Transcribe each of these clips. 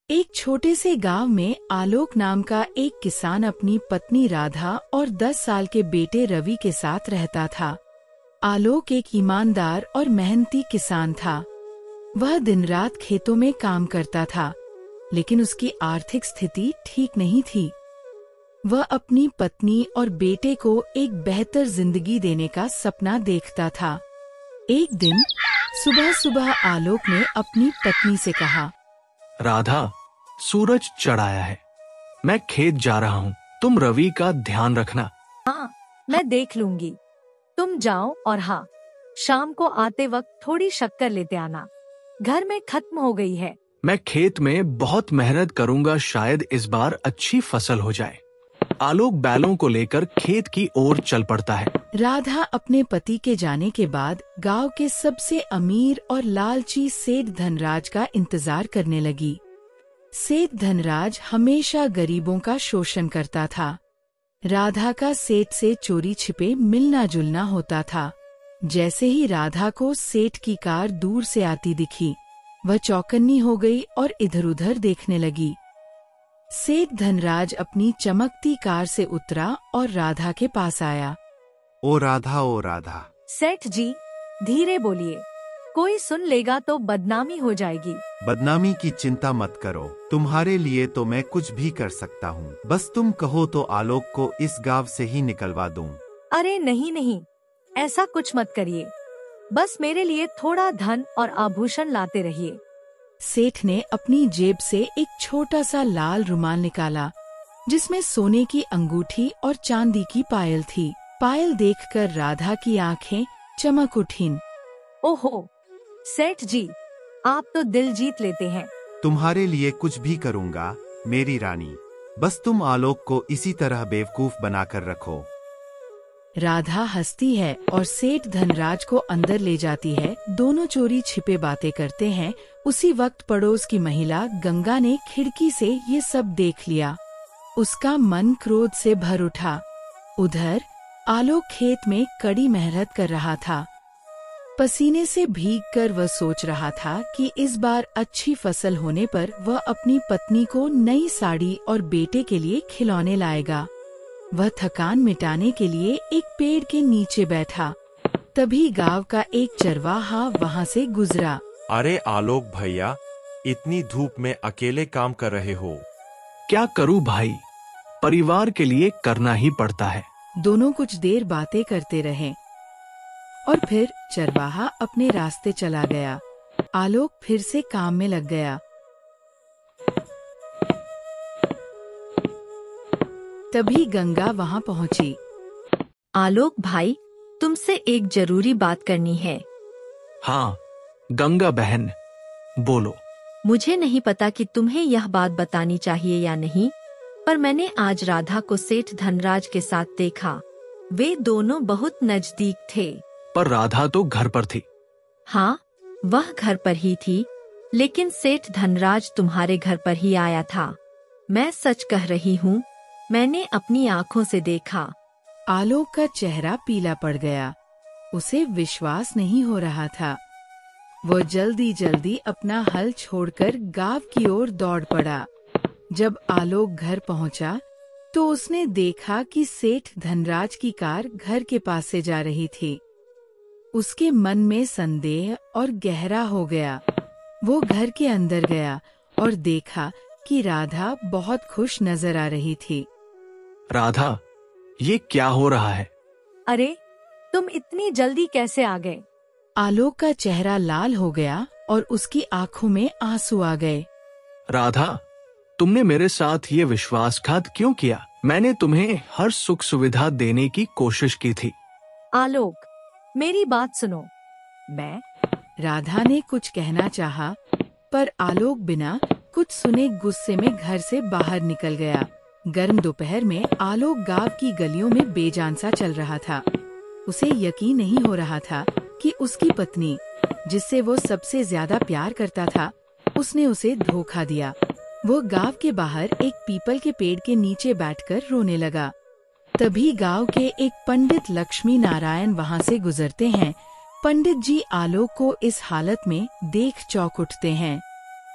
एक छोटे से गांव में आलोक नाम का एक किसान अपनी पत्नी राधा और 10 साल के बेटे रवि के साथ रहता था। आलोक एक ईमानदार और मेहनती किसान था। वह दिन रात खेतों में काम करता था, लेकिन उसकी आर्थिक स्थिति ठीक नहीं थी। वह अपनी पत्नी और बेटे को एक बेहतर जिंदगी देने का सपना देखता था। एक दिन सुबह सुबह आलोक ने अपनी पत्नी से कहा, राधा, सूरज चढ़ आया है, मैं खेत जा रहा हूँ, तुम रवि का ध्यान रखना। हाँ, मैं देख लूंगी। तुम जाओ और हाँ, शाम को आते वक्त थोड़ी शक्कर लेते आना, घर में खत्म हो गई है। मैं खेत में बहुत मेहनत करूंगा, शायद इस बार अच्छी फसल हो जाए। आलोक बैलों को लेकर खेत की ओर चल पड़ता है। राधा अपने पति के जाने के बाद गांव के सबसे अमीर और लालची सेठ धनराज का इंतजार करने लगी। सेठ धनराज हमेशा गरीबों का शोषण करता था। राधा का सेठ से चोरी छिपे मिलना जुलना होता था। जैसे ही राधा को सेठ की कार दूर से आती दिखी, वह चौकन्नी हो गई और इधर उधर देखने लगी। सेठ धनराज अपनी चमकती कार से उतरा और राधा के पास आया। ओ राधा, ओ राधा। सेठ जी, धीरे बोलिए, कोई सुन लेगा तो बदनामी हो जाएगी। बदनामी की चिंता मत करो, तुम्हारे लिए तो मैं कुछ भी कर सकता हूँ। बस तुम कहो तो आलोक को इस गांव से ही निकलवा दूँ। अरे नहीं नहीं, ऐसा कुछ मत करिए। बस मेरे लिए थोड़ा धन और आभूषण लाते रहिए। सेठ ने अपनी जेब से एक छोटा सा लाल रुमाल निकाला, जिसमें सोने की अंगूठी और चांदी की पायल थी। पायल देखकर राधा की आंखें चमक उठीं। ओहो, सेठ जी, आप तो दिल जीत लेते हैं। तुम्हारे लिए कुछ भी करूँगा मेरी रानी, बस तुम आलोक को इसी तरह बेवकूफ बनाकर रखो। राधा हंसती है और सेठ धनराज को अंदर ले जाती है। दोनों चोरी छिपे बातें करते हैं। उसी वक्त पड़ोस की महिला गंगा ने खिड़की से ये सब देख लिया। उसका मन क्रोध से भर उठा। उधर आलोक खेत में कड़ी मेहनत कर रहा था। पसीने से भीगकर वह सोच रहा था कि इस बार अच्छी फसल होने पर वह अपनी पत्नी को नई साड़ी और बेटे के लिए खिलौने लाएगा। वह थकान मिटाने के लिए एक पेड़ के नीचे बैठा। तभी गांव का एक चरवाहा वहां से गुजरा। अरे आलोक भैया, इतनी धूप में अकेले काम कर रहे हो? क्या करूं भाई, परिवार के लिए करना ही पड़ता है। दोनों कुछ देर बातें करते रहे और फिर चरवाहा अपने रास्ते चला गया। आलोक फिर से काम में लग गया। तभी गंगा वहां पहुंची। आलोक भाई, तुमसे एक जरूरी बात करनी है। हाँ गंगा बहन, बोलो। मुझे नहीं पता कि तुम्हें यह बात बतानी चाहिए या नहीं, पर मैंने आज राधा को सेठ धनराज के साथ देखा। वे दोनों बहुत नजदीक थे। पर राधा तो घर पर थी। हाँ, वह घर पर ही थी, लेकिन सेठ धनराज तुम्हारे घर पर ही आया था। मैं सच कह रही हूँ, मैंने अपनी आँखों से देखा। आलोक का चेहरा पीला पड़ गया। उसे विश्वास नहीं हो रहा था। वो जल्दी जल्दी अपना हल छोड़कर गांव की ओर दौड़ पड़ा। जब आलोक घर पहुंचा, तो उसने देखा कि सेठ धनराज की कार घर के पास से जा रही थी। उसके मन में संदेह और गहरा हो गया। वो घर के अंदर गया और देखा कि राधा बहुत खुश नजर आ रही थी। राधा, ये क्या हो रहा है? अरे, तुम इतनी जल्दी कैसे आ गए? आलोक का चेहरा लाल हो गया और उसकी आंखों में आंसू आ गए। राधा, तुमने मेरे साथ ये विश्वासघात क्यों किया? मैंने तुम्हें हर सुख सुविधा देने की कोशिश की थी। आलोक, मेरी बात सुनो। राधा ने कुछ कहना चाहा, पर आलोक बिना कुछ सुने गुस्से में घर से बाहर निकल गया। गर्म दोपहर में आलोक गांव की गलियों में बेजान सा चल रहा था। उसे यकीन नहीं हो रहा था कि उसकी पत्नी, जिससे वो सबसे ज्यादा प्यार करता था, उसने उसे धोखा दिया। वो गांव के बाहर एक पीपल के पेड़ के नीचे बैठकर रोने लगा। तभी गांव के एक पंडित लक्ष्मी नारायण वहां से गुजरते हैं। पंडित जी आलोक को इस हालत में देख चौंक उठते हैं।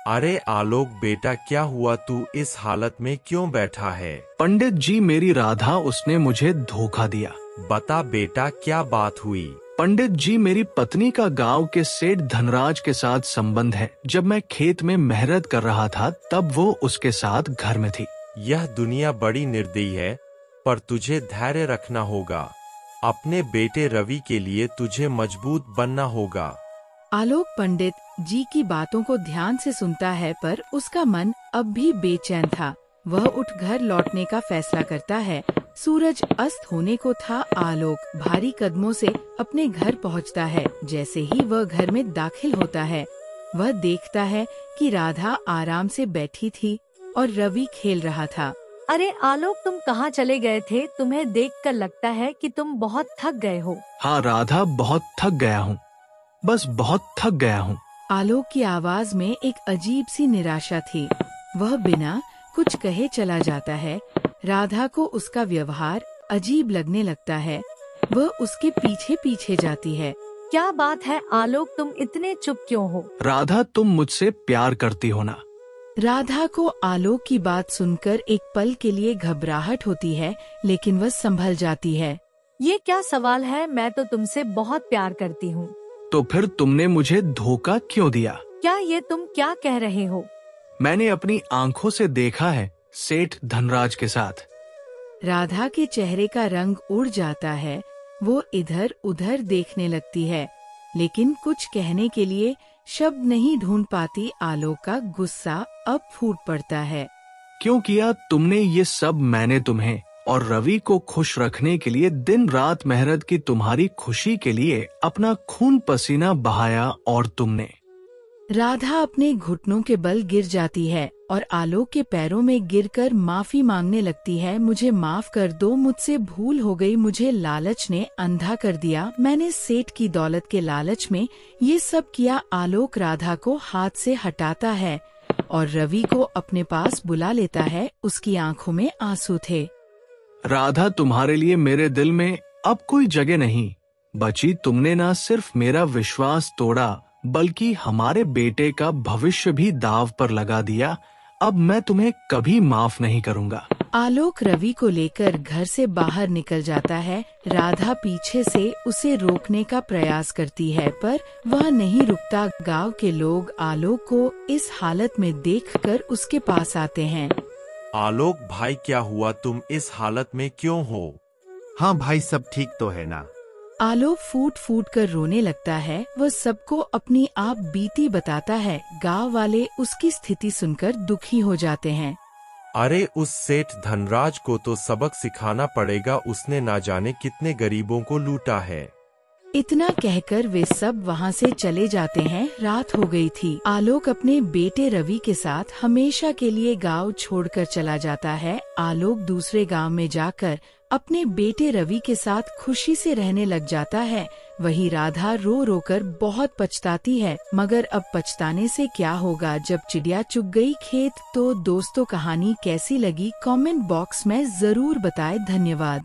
अरे आलोक बेटा, क्या हुआ? तू इस हालत में क्यों बैठा है? पंडित जी, मेरी राधा, उसने मुझे धोखा दिया। बता बेटा, क्या बात हुई? पंडित जी, मेरी पत्नी का गांव के सेठ धनराज के साथ संबंध है। जब मैं खेत में मेहनत कर रहा था तब वो उसके साथ घर में थी। यह दुनिया बड़ी निर्दयी है, पर तुझे धैर्य रखना होगा। अपने बेटे रवि के लिए तुझे मजबूत बनना होगा। आलोक पंडित जी की बातों को ध्यान से सुनता है, पर उसका मन अब भी बेचैन था। वह उठ घर लौटने का फैसला करता है। सूरज अस्त होने को था। आलोक भारी कदमों से अपने घर पहुंचता है। जैसे ही वह घर में दाखिल होता है, वह देखता है कि राधा आराम से बैठी थी और रवि खेल रहा था। अरे आलोक, तुम कहाँ चले गए थे? तुम्हें देखकर लगता है कि तुम बहुत थक गए हो। हाँ राधा, बहुत थक गया हूँ, बस बहुत थक गया हूँ। आलोक की आवाज में एक अजीब सी निराशा थी। वह बिना कुछ कहे चला जाता है। राधा को उसका व्यवहार अजीब लगने लगता है। वह उसके पीछे पीछे जाती है। क्या बात है आलोक, तुम इतने चुप क्यों हो? राधा, तुम मुझसे प्यार करती हो ना? राधा को आलोक की बात सुनकर एक पल के लिए घबराहट होती है, लेकिन वह संभल जाती है। ये क्या सवाल है? मैं तो तुमसे बहुत प्यार करती हूँ। तो फिर तुमने मुझे धोखा क्यों दिया? क्या ये तुम क्या कह रहे हो? मैंने अपनी आंखों से देखा है सेठ धनराज के साथ। राधा के चेहरे का रंग उड़ जाता है। वो इधर उधर देखने लगती है, लेकिन कुछ कहने के लिए शब्द नहीं ढूंढ पाती। आलोक का गुस्सा अब फूट पड़ता है। क्यों किया तुमने ये सब? मैंने तुम्हें और रवि को खुश रखने के लिए दिन रात मेहनत की। तुम्हारी खुशी के लिए अपना खून पसीना बहाया और तुमने। राधा अपने घुटनों के बल गिर जाती है और आलोक के पैरों में गिरकर माफी मांगने लगती है। मुझे माफ कर दो, मुझसे भूल हो गई। मुझे लालच ने अंधा कर दिया। मैंने सेठ की दौलत के लालच में ये सब किया। आलोक राधा को हाथ से हटाता है और रवि को अपने पास बुला लेता है। उसकी आंखों में आंसू थे। राधा, तुम्हारे लिए मेरे दिल में अब कोई जगह नहीं बची। तुमने न सिर्फ मेरा विश्वास तोड़ा, बल्कि हमारे बेटे का भविष्य भी दांव पर लगा दिया। अब मैं तुम्हें कभी माफ नहीं करूंगा। आलोक रवि को लेकर घर से बाहर निकल जाता है। राधा पीछे से उसे रोकने का प्रयास करती है, पर वह नहीं रुकता। गांव के लोग आलोक को इस हालत में देखकर उसके पास आते हैं। आलोक भाई, क्या हुआ? तुम इस हालत में क्यों हो? हाँ भाई, सब ठीक तो है ना? आलोक फूट फूट कर रोने लगता है। वह सबको अपनी आप बीती बताता है। गांव वाले उसकी स्थिति सुनकर दुखी हो जाते हैं। अरे उस सेठ धनराज को तो सबक सिखाना पड़ेगा। उसने ना जाने कितने गरीबों को लूटा है। इतना कहकर वे सब वहां से चले जाते हैं। रात हो गई थी। आलोक अपने बेटे रवि के साथ हमेशा के लिए गांव छोड़कर चला जाता है। आलोक दूसरे गांव में जाकर अपने बेटे रवि के साथ खुशी से रहने लग जाता है। वही राधा रो रो कर बहुत पछताती है, मगर अब पछताने से क्या होगा जब चिड़िया चुग गई खेत। तो दोस्तों, कहानी कैसी लगी कमेंट बॉक्स में जरूर बताएं। धन्यवाद।